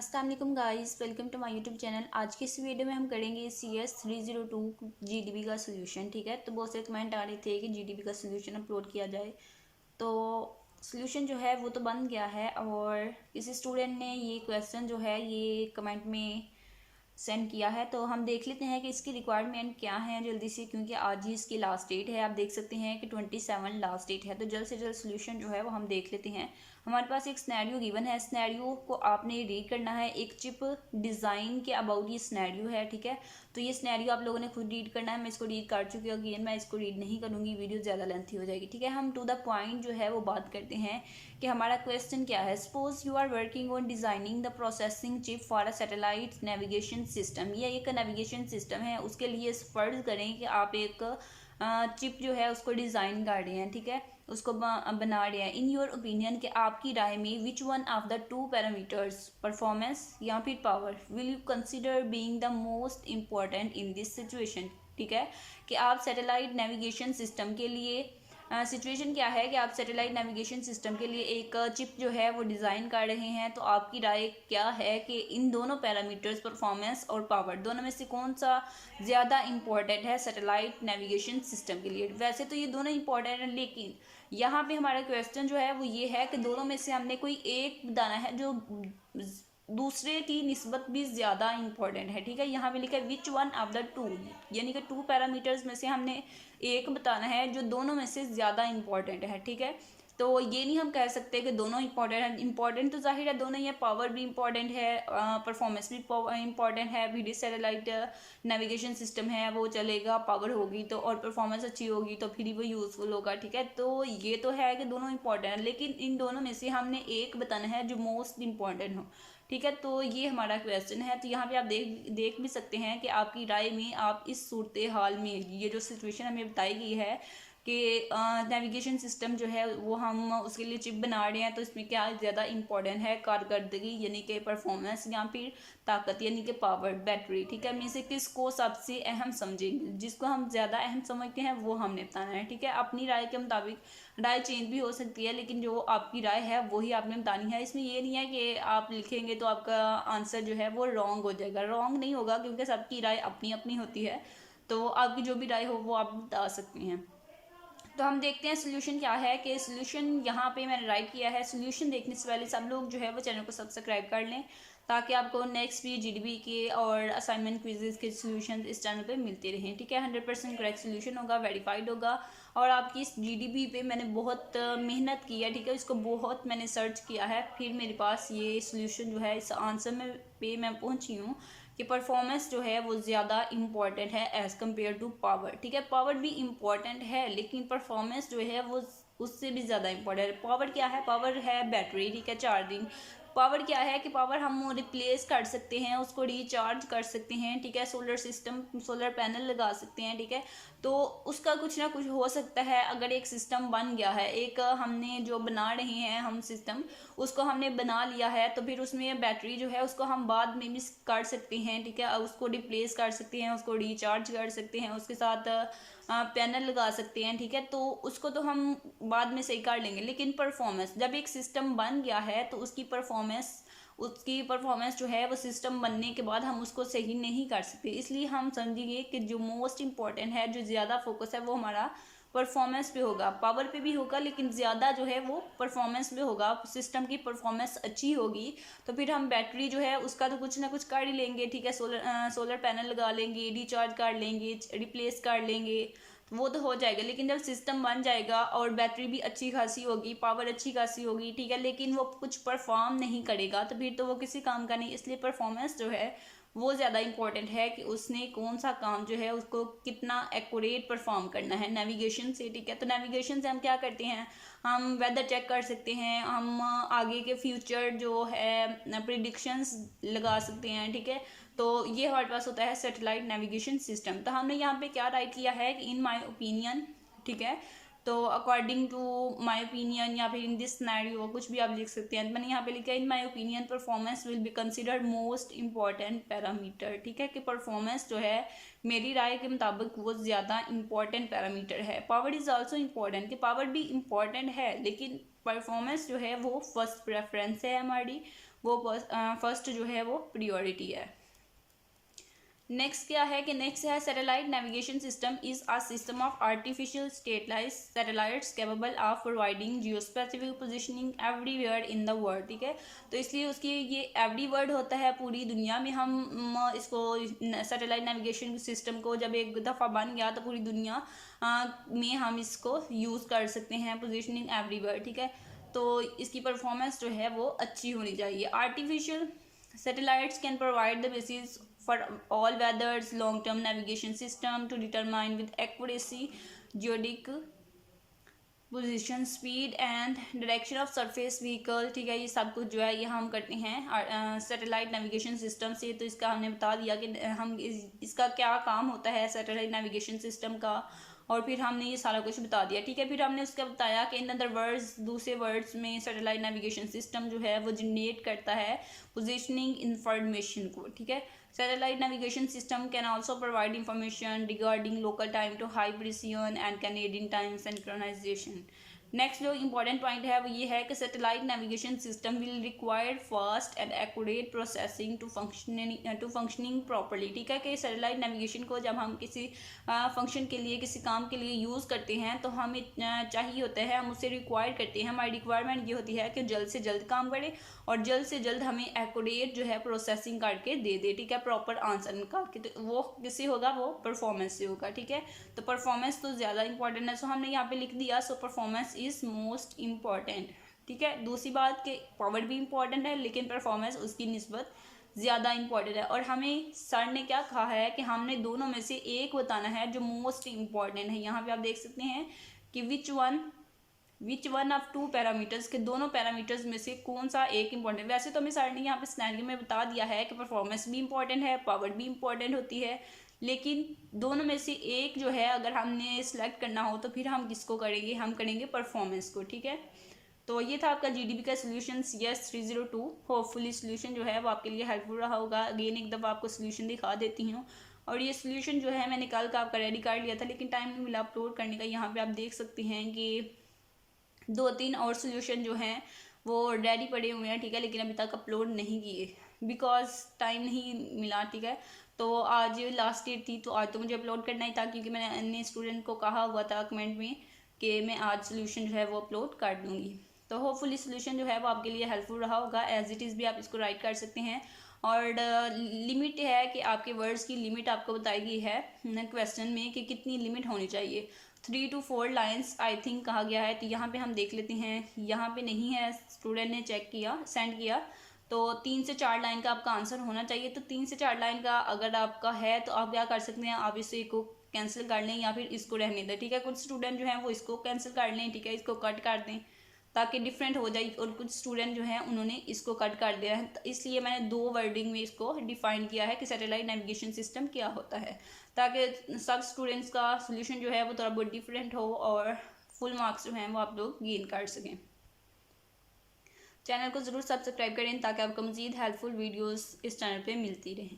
अस्सलाम वालेकुम guys, welcome to my YouTube channel. आज की इस वीडियो में हम करेंगे CS 302 GDB का सोल्यूशन। ठीक है, तो बहुत से कमेंट आ रहे थे कि GDB का सोल्यूशन अपलोड किया जाए। तो सोल्यूशन जो है वो तो बन गया है और किसी स्टूडेंट ने ये क्वेश्चन जो है ये कमेंट में सेंड किया है। तो हम देख लेते हैं कि इसकी रिक्वायरमेंट क्या है जल्दी से, क्योंकि आज ही इसकी लास्ट डेट है। आप देख सकते हैं कि 27 लास्ट डेट है। तो जल्द से जल्द सोल्यूशन जो है वो हम देख लेते हैं। हमारे पास एक सिनेरियो गिवन है, सिनेरियो को आपने रीड करना है। एक चिप डिज़ाइन के अबाउट ये सिनेरियो है। ठीक है, तो ये सिनेरियो आप लोगों ने खुद रीड करना है। मैं इसको रीड कर चुकी हूँ, अगेन मैं इसको रीड नहीं करूँगी, वीडियो ज़्यादा लेंथी हो जाएगी। ठीक है, हम टू द पॉइंट जो है वो बात करते हैं कि हमारा क्वेश्चन क्या है। Suppose you are working on designing the processing chip for a satellite navigation system. ये एक नेविगेशन सिस्टम है, उसके लिए फर्ज करें कि आप एक चिप जो है उसको डिज़ाइन कर रहे हैं। ठीक है, उसको बना रहे हैं। इन योर ओपिनियन कि आपकी राय में which one of the two parameters, performance या फिर power, will you consider being the most important in this situation. ठीक है, कि आप सैटेलाइट नेविगेशन सिस्टम के लिए सिचुएशन क्या है कि आप सैटेलाइट नेविगेशन सिस्टम के लिए एक चिप जो है वो डिज़ाइन कर रहे हैं। तो आपकी राय क्या है कि इन दोनों पैरामीटर्स, परफॉर्मेंस और पावर, दोनों में से कौन सा ज़्यादा इम्पॉर्टेंट है सैटेलाइट नेविगेशन सिस्टम के लिए। वैसे तो ये दोनों इम्पॉर्टेंट हैं, लेकिन यहाँ पे हमारा क्वेश्चन जो है वो ये है कि दोनों में से हमने कोई एक बताना है जो दूसरे की निस्बत भी ज़्यादा इंपॉर्टेंट है। ठीक है, यहाँ पे लिखा है which one of the two, यानी कि टू पैरामीटर्स में से हमने एक बताना है जो दोनों में से ज़्यादा इंपॉर्टेंट है। ठीक है, तो ये नहीं हम कह सकते कि दोनों इंपॉर्टेंट है। इंपॉर्टेंट तो जाहिर है दोनों ही है, पावर भी इंपॉर्टेंट है, परफॉर्मेंस भी इंपॉर्टेंट है। VD सैटेलाइट नेविगेशन सिस्टम है वो चलेगा, पावर होगी तो और परफॉर्मेंस अच्छी होगी तो फिर वो यूज़फुल होगा। ठीक है, तो ये तो है कि दोनों इंपॉर्टेंट है, लेकिन इन दोनों में से हमने एक बताना है जो मोस्ट इंपॉर्टेंट हो। ठीक है, तो ये हमारा क्वेश्चन है। तो यहाँ पे आप देख भी सकते हैं कि आपकी राय में आप इस सूरत हाल में ये जो सिचुएशन हमें बताई गई है कि नेविगेशन सिस्टम जो है वो हम उसके लिए चिप बना रहे हैं, तो इसमें क्या ज़्यादा इंपॉर्टेंट है, कारकर्दगी यानी कि परफॉर्मेंस या फिर ताकत यानी कि पावर, बैटरी। ठीक है, में से किसको सबसे अहम समझेंगे, जिसको हम ज़्यादा अहम समझते हैं वो हमने बताना है। ठीक है, अपनी राय के मुताबिक राय चेंज भी हो सकती है, लेकिन जो आपकी राय है वही आपने बतानी है। इसमें ये नहीं है कि आप लिखेंगे तो आपका आंसर जो है वो रॉन्ग हो जाएगा। रॉन्ग नहीं होगा, क्योंकि सबकी राय अपनी अपनी होती है। तो आपकी जो भी राय हो वो आप बता सकते हैं। तो हम देखते हैं सोल्यूशन क्या है। कि सोल्यूशन यहाँ पे मैंने राइट किया है। सोल्यूशन देखने से पहले सब लोग जो है वो चैनल को सब्सक्राइब कर लें, ताकि आपको नेक्स्ट भी GDB के और असाइनमेंट क्विजेज के सोल्यूशन इस चैनल पे मिलते रहें। ठीक है, 100% करेक्ट सोल्यूशन होगा, वेरीफाइड होगा। और आपकी इस GDB पे मैंने बहुत मेहनत की है। ठीक है, इसको बहुत मैंने सर्च किया है, फिर मेरे पास ये सोल्यूशन जो है इस आंसर में पे मैं पहुंची हूँ कि परफॉर्मेंस जो है वो ज़्यादा इम्पॉर्टेंट है एज़ कम्पेयर टू पावर। ठीक है, पावर भी इम्पॉर्टेंट है, लेकिन परफॉर्मेंस जो है वो उससे भी ज़्यादा इम्पॉर्टेंट है। पावर क्या है? पावर है बैटरी। ठीक है, चार्जिंग। पावर क्या है कि पावर हम रिप्लेस कर सकते हैं, उसको रिचार्ज कर सकते हैं। ठीक है, सोलर सिस्टम, सोलर पैनल लगा सकते हैं। ठीक है, तो उसका कुछ ना कुछ हो सकता है। अगर एक सिस्टम बन गया है, एक हमने जो बना रहे हैं हम सिस्टम, उसको हमने बना लिया है, तो फिर उसमें बैटरी जो है उसको हम बाद में मिस कर सकते हैं। ठीक है, उसको रिप्लेस कर सकते हैं, उसको रिचार्ज कर सकते हैं, उसके साथ पैनल लगा सकते हैं। ठीक है, तो उसको तो हम बाद में सही कर लेंगे, लेकिन परफॉर्मेंस, जब एक सिस्टम बन गया है तो उसकी परफॉर्मेंस जो है वो सिस्टम बनने के बाद हम उसको सही नहीं कर सकते। इसलिए हम समझिए कि जो मोस्ट इम्पॉर्टेंट है, जो ज़्यादा फोकस है, वो हमारा परफॉर्मेंस पे होगा। पावर पे भी होगा, लेकिन ज़्यादा जो है वो परफॉर्मेंस पे होगा। सिस्टम की परफॉर्मेंस अच्छी होगी तो फिर हम बैटरी जो है उसका तो कुछ ना कुछ कर ही लेंगे। ठीक है, सोलर पैनल लगा लेंगे, रिचार्ज कर लेंगे, रिप्लेस कर लेंगे, वो तो हो जाएगा। लेकिन जब सिस्टम बन जाएगा और बैटरी भी अच्छी खासी होगी, पावर अच्छी खासी होगी, ठीक है, लेकिन वो कुछ परफॉर्म नहीं करेगा, तो फिर तो वो किसी काम का नहीं। इसलिए परफॉर्मेंस जो है वो ज़्यादा इंपॉर्टेंट है कि उसने कौन सा काम जो है उसको कितना एक्यूरेट परफॉर्म करना है नेविगेशन से। ठीक है, तो नेविगेशन से हम क्या करते हैं, हम वेदर चेक कर सकते हैं, हम आगे के फ्यूचर जो है प्रिडिक्शंस लगा सकते हैं। ठीक है, तो ये हमारे पास होता है सैटेलाइट नेविगेशन सिस्टम। तो हमने यहाँ पे क्या राइट किया है कि इन माय ओपिनियन। ठीक है, तो अकॉर्डिंग टू माय ओपिनियन या फिर इन दिस सिनेरियो, कुछ भी आप लिख सकते हैं। मैंने यहाँ पे लिखा है in my opinion performance will be considered most important parameter. ठीक है, कि परफॉर्मेंस जो है मेरी राय के मुताबिक वो ज़्यादा इंपॉर्टेंट पैरामीटर है। पावर इज़ आल्सो इम्पॉर्टेंट, कि पावर भी इम्पॉर्टेंट है, लेकिन परफॉर्मेंस जो है वो फर्स्ट प्रेफरेंस है हमारी, वो फर्स्ट जो है वो प्रायोरिटी है। नेक्स्ट क्या है कि नेक्स्ट है satellite navigation system is a system of artificial satellites satellites capable of providing geo specific positioning everywhere in the world, ठीक है। तो इसलिए उसकी ये एवरी वर्ड होता है, पूरी दुनिया में हम इसको सैटेलाइट नेविगेशन सिस्टम को जब एक दफ़ा बन गया तो पूरी दुनिया में हम इसको यूज़ कर सकते हैं, पोजिशनिंग एवरीवेयर, ठीक है। तो इसकी परफॉर्मेंस जो है वो अच्छी होनी चाहिए। Artificial satellites can provide the basis for all weathers long-term navigation system to determine with accuracy geodetic position speed and direction of surface vehicle, ठीक है। ये सब कुछ जो है ये हम करते हैं सैटेलाइट नेविगेशन सिस्टम से। तो इसका हमने बता दिया कि हम इसका क्या काम होता है सैटेलाइट नेविगेशन सिस्टम का, और फिर हमने ये सारा कुछ बता दिया, ठीक है। फिर हमने उसका बताया कि इन अदर वर्ड्स, दूसरे वर्ड्स में सैटेलाइट नेविगेशन सिस्टम जो है वो जनरेट करता है पोजीशनिंग इंफॉर्मेशन को, ठीक है। Satellite navigation system can also provide information regarding local time to high precision and Canadian time synchronization. Next जो इंपॉर्टेंट पॉइंट है वो ये है कि satellite navigation system will require fast and accurate processing to functioning properly, ठीक है। कि satellite navigation को जब हम किसी फंक्शन के लिए, किसी काम के लिए यूज़ करते हैं तो हमें चाहिए होता है, हम उसे रिक्वायर करते हैं, हमारी रिक्वायरमेंट ये होती है कि जल्द से जल्द काम करे और जल्द से जल्द हमें एक्यूरेट जो है प्रोसेसिंग करके दे दे, ठीक है, प्रॉपर आंसर निकाल के। तो वो किससे होगा, वो परफॉर्मेंस से होगा, ठीक है। तो परफॉर्मेंस तो ज़्यादा इंपॉर्टेंट है, सो हमने यहाँ पे लिख दिया so performance is most important, ठीक है। दूसरी बात कि पावर भी इम्पॉर्टेंट है लेकिन परफॉर्मेंस उसकी निस्बत ज़्यादा इम्पॉर्टेंट है। और हमें सर ने क्या कहा है कि हमने दोनों में से एक बताना है जो मोस्ट इम्पॉर्टेंट है। यहाँ पे आप देख सकते हैं कि which one of two parameters के दोनों पैरामीटर्स में से कौन सा एक इम्पॉर्टेंट। वैसे तो हमें सर ने यहाँ पे सिनेरियो में बता दिया है कि परफॉर्मेंस भी इम्पॉर्टेंट है, पावर भी इम्पॉर्टेंट होती है, लेकिन दोनों में से एक जो है अगर हमने सेलेक्ट करना हो तो फिर हम किसको करेंगे, हम करेंगे परफॉर्मेंस को, ठीक है। तो ये था आपका जीडीपी का सोल्यूशन CS 302। होपफुली सोल्यूशन जो है वो आपके लिए हेल्पफुल रहा होगा। अगेन एक दफ़ा आपको सोल्यूशन दिखा देती हूँ। और ये सोल्यूशन जो है मैंने कल का आपका रेडी कर लिया था लेकिन टाइम नहीं मिला अपलोड करने का। यहाँ पे आप देख सकते हैं कि 2-3 और सोल्यूशन जो हैं वो रेडी पड़े हुए हैं, ठीक है, लेकिन अभी तक अपलोड नहीं किए बिकॉज टाइम नहीं मिला, ठीक है। तो आज लास्ट डेट थी तो आज तो मुझे अपलोड करना ही था क्योंकि मैंने अन्य स्टूडेंट को कहा हुआ था कमेंट में कि मैं आज सोल्यूशन जो है वो अपलोड कर दूँगी। तो होपफुली सोल्यूशन जो है वो आपके लिए हेल्पफुल रहा होगा। एज इट इज़ भी आप इसको राइट कर सकते हैं। और लिमिट है कि आपके वर्ड्स की लिमिट आपको बताई गई है क्वेश्चन में कि कितनी लिमिट होनी चाहिए। 3 to 4 लाइन्स आई थिंक कहा गया है। तो यहाँ पे हम देख लेते हैं, यहाँ पे नहीं है, स्टूडेंट ने चेक किया, सेंड किया, तो 3 से 4 लाइन का आपका आंसर होना चाहिए। तो 3 से 4 लाइन का अगर आपका है तो आप क्या कर सकते हैं, आप इसे को कैंसिल कर लें या फिर इसको रहने दें, ठीक है। कुछ स्टूडेंट जो हैं वो इसको कैंसिल कर लें, ठीक है, इसको कट कर दें ताकि डिफरेंट हो जाए। और कुछ स्टूडेंट जो हैं उन्होंने इसको कट कर दिया है, तो इसलिए मैंने 2 वर्डिंग में इसको डिफाइन किया है कि सैटेलाइट नेविगेशन सिस्टम क्या होता है, ताकि सब स्टूडेंट्स का सोल्यूशन जो है वो थोड़ा बहुत डिफरेंट हो और फुल मार्क्स जो हैं वो आप लोग गेन कर सकें। चैनल को ज़रूर सब्सक्राइब करें ताकि आपको मज़ीद हेल्पफुल वीडियोस इस चैनल पे मिलती रहें।